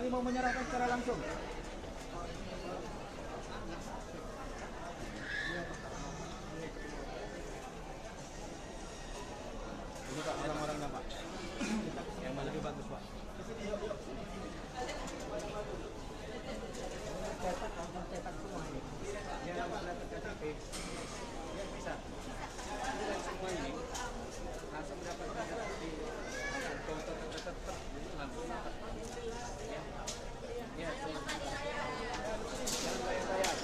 mau menyerahkan secara langsung? Ini Pak, orang-orangnya Pak. Yang mana lebih bagus Pak? Cetak semua ini. Ya, KTP. Ya bisa. Semua ini langsung mendapatkan di langsung. Ya. Jangan bayar-bayar.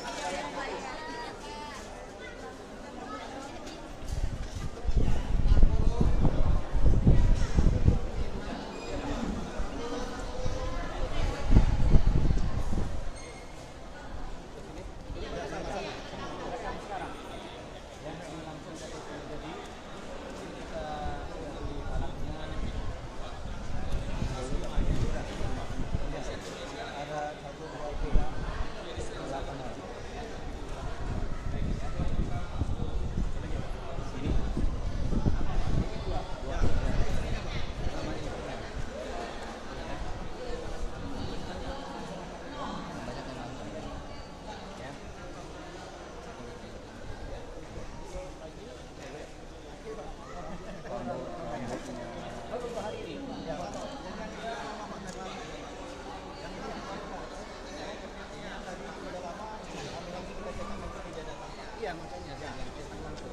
Iya makanya jangan cetak langsung.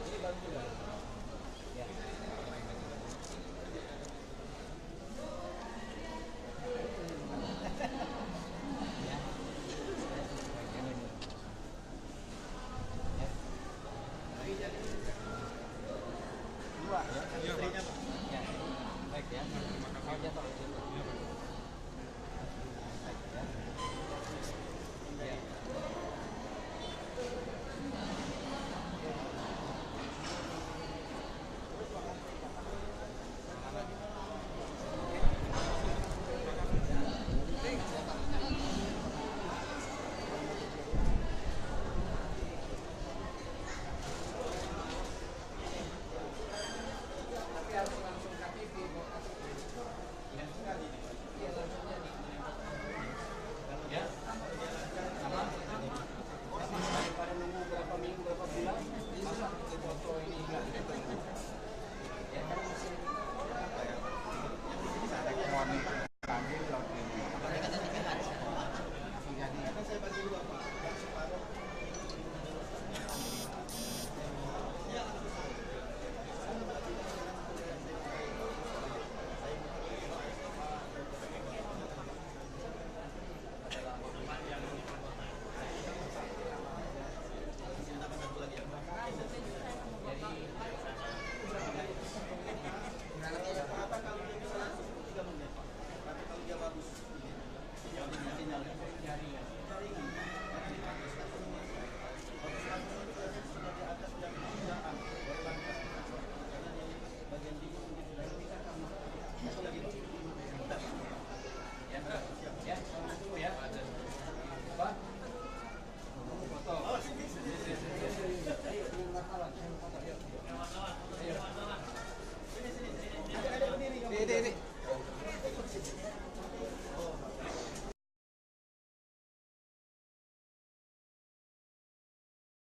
Ini baru juga. Ya. Dua ya. Istrinya Pak. Ya. Baik ya. Terima kasih.